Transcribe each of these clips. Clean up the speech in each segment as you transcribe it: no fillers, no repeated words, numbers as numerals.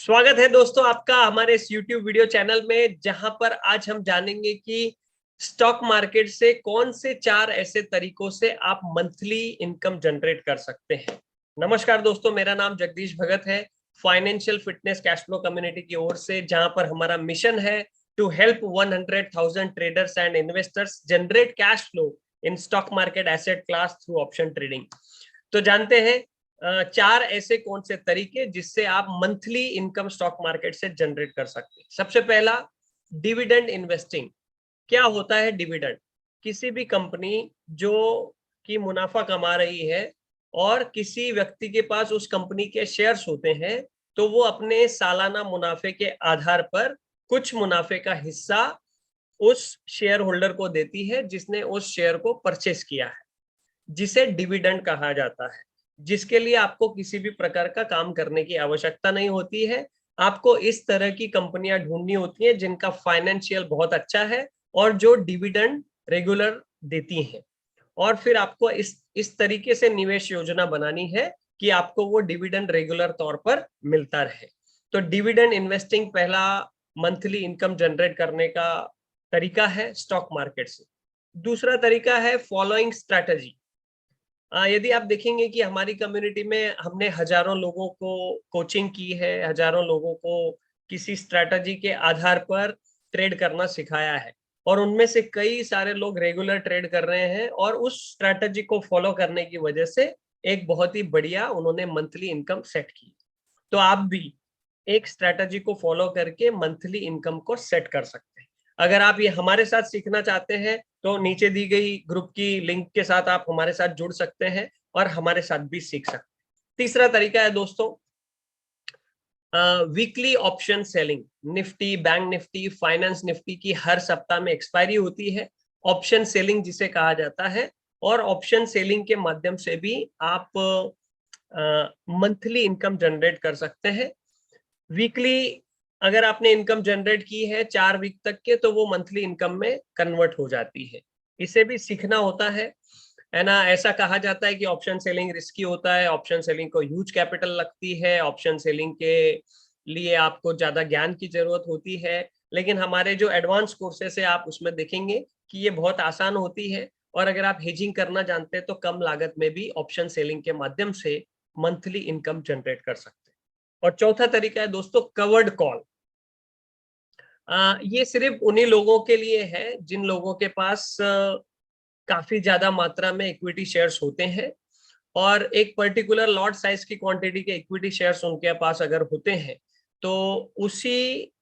स्वागत है दोस्तों आपका हमारे इस YouTube वीडियो चैनल में, जहां पर आज हम जानेंगे कि स्टॉक मार्केट से कौन से 4 ऐसे तरीकों से आप मंथली इनकम जनरेट कर सकते हैं। नमस्कार दोस्तों, मेरा नाम जगदीश भगत है, financial fitness cash flow community की ओर से, जहां पर हमारा मिशन है to help 100,000 traders and investors generate cash flow in stock market asset class through option trading. तो जानते हैं 4 ऐसे कौन से तरीके जिससे आप मंथली इनकम स्टॉक मार्केट से जनरेट कर सकते हैं। सबसे पहला, डिविडेंड इन्वेस्टिंग। क्या होता है डिविडेंड? किसी भी कंपनी जो कि मुनाफा कमा रही है और किसी व्यक्ति के पास उस कंपनी के शेयर्स होते हैं, तो वो अपने सालाना मुनाफे के आधार पर कुछ मुनाफे का हिस्सा उस शेयर होल्डर को देती है जिसने उस शेयर को परचेस किया है, जिसे डिविडेंड कहा जाता है, जिसके लिए आपको किसी भी प्रकार का काम करने की आवश्यकता नहीं होती है। आपको इस तरह की कंपनियां ढूंढनी होती हैं जिनका फाइनेंशियल बहुत अच्छा है और जो डिविडेंड रेगुलर देती हैं, और फिर आपको इस तरीके से निवेश योजना बनानी है कि आपको वो डिविडेंड रेगुलर तौर पर मिलता रहे। तो डिविडेंड इन्वेस्टिंग पहला मंथली इनकम जनरेट करने का तरीका है स्टॉक मार्केट से। दूसरा तरीका है फॉलोइंग स्ट्रैटेजी। यदि आप देखेंगे कि हमारी कम्युनिटी में हमने हजारों लोगों को कोचिंग की है, हजारों लोगों को किसी स्ट्रैटेजी के आधार पर ट्रेड करना सिखाया है, और उनमें से कई सारे लोग रेगुलर ट्रेड कर रहे हैं और उस स्ट्रैटेजी को फॉलो करने की वजह से एक बहुत ही बढ़िया उन्होंने मंथली इनकम सेट की। तो आप भी एक स्ट्रैटेजी को फॉलो करके मंथली इनकम को सेट कर सकते हैं। अगर आप ये हमारे साथ सीखना चाहते हैं तो नीचे दी गई ग्रुप की लिंक के साथ आप हमारे साथ जुड़ सकते हैं और हमारे साथ भी सीख सकते हैं। तीसरा तरीका है दोस्तों weekly option selling. Nifty, bank Nifty, finance Nifty की हर सप्ताह में एक्सपायरी होती है, ऑप्शन सेलिंग जिसे कहा जाता है, और ऑप्शन सेलिंग के माध्यम से भी आप मंथली इनकम जनरेट कर सकते हैं। वीकली अगर आपने इनकम जनरेट की है 4 वीक तक के, तो वो मंथली इनकम में कन्वर्ट हो जाती है। इसे भी सीखना होता है ना। ऐसा कहा जाता है कि ऑप्शन सेलिंग रिस्की होता है, ऑप्शन सेलिंग को ह्यूज कैपिटल लगती है, ऑप्शन सेलिंग के लिए आपको ज्यादा ज्ञान की जरूरत होती है, लेकिन हमारे जो एडवांस कोर्सेस है आप उसमें देखेंगे कि ये बहुत आसान होती है, और अगर आप हेजिंग करना जानते हैं तो कम लागत में भी ऑप्शन सेलिंग के माध्यम से मंथली इनकम जनरेट कर सकते हैं। और चौथा तरीका है दोस्तों कवर्ड कॉल। ये सिर्फ उन्हीं लोगों के लिए है जिन लोगों के पास काफी ज्यादा मात्रा में इक्विटी शेयर्स होते हैं, और एक पर्टिकुलर लॉट साइज की क्वांटिटी के इक्विटी शेयर्स उनके पास अगर होते हैं, तो उसी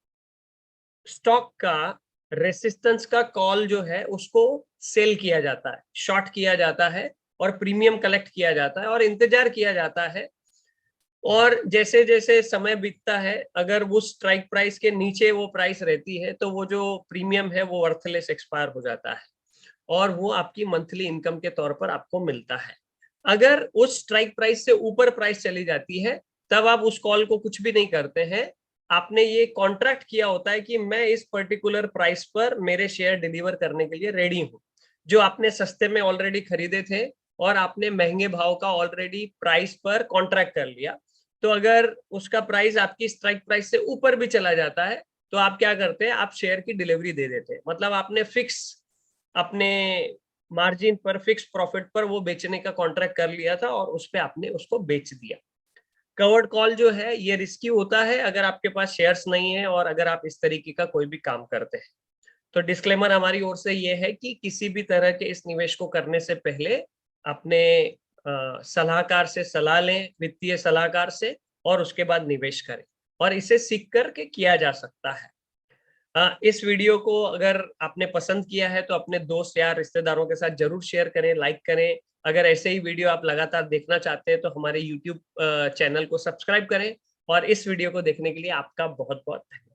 स्टॉक का रेसिस्टेंस का कॉल जो है उसको सेल किया जाता है, शॉर्ट किया जाता है, और प्रीमियम कलेक्ट किया जाता है और इंतजार किया जाता है। और जैसे जैसे समय बीतता है, अगर वो स्ट्राइक प्राइस के नीचे वो प्राइस रहती है, तो वो जो प्रीमियम है वो वर्थलेस एक्सपायर हो जाता है, और वो आपकी मंथली इनकम के तौर पर आपको मिलता है। अगर उस स्ट्राइक प्राइस से ऊपर प्राइस चली जाती है, तब आप उस कॉल को कुछ भी नहीं करते हैं। आपने ये कॉन्ट्रैक्ट किया होता है कि मैं इस पर्टिकुलर प्राइस पर मेरे शेयर डिलीवर करने के लिए रेडी हूं, जो आपने सस्ते में ऑलरेडी खरीदे थे और आपने महंगे भाव का ऑलरेडी प्राइस पर कॉन्ट्रैक्ट कर लिया। तो अगर उसका प्राइस आपकी स्ट्राइक प्राइस से ऊपर भी चला जाता है, तो आप क्या करते हैं, आप शेयर की डिलीवरी दे देते हैं। मतलब आपने फिक्स अपने मार्जिन पर, फिक्स प्रॉफिट पर वो बेचने का कॉन्ट्रैक्ट कर लिया था और उस पे आपने उसको बेच दिया। कवर्ड कॉल जो है ये रिस्की होता है अगर आपके पास शेयर्स नहीं है और अगर आप इस तरीके का कोई भी काम करते हैं। तो डिस्क्लेमर हमारी ओर से ये है कि किसी भी तरह के इस निवेश को करने से पहले अपने सलाहकार से सलाह लें, वित्तीय सलाहकार से, और उसके बाद निवेश करें, और इसे सीख कर के किया जा सकता है। इस वीडियो को अगर आपने पसंद किया है तो अपने दोस्त या रिश्तेदारों के साथ जरूर शेयर करें, लाइक करें। अगर ऐसे ही वीडियो आप लगातार देखना चाहते हैं तो हमारे YouTube चैनल को सब्सक्राइब करें, और इस वीडियो को देखने के लिए आपका बहुत बहुत धन्यवाद।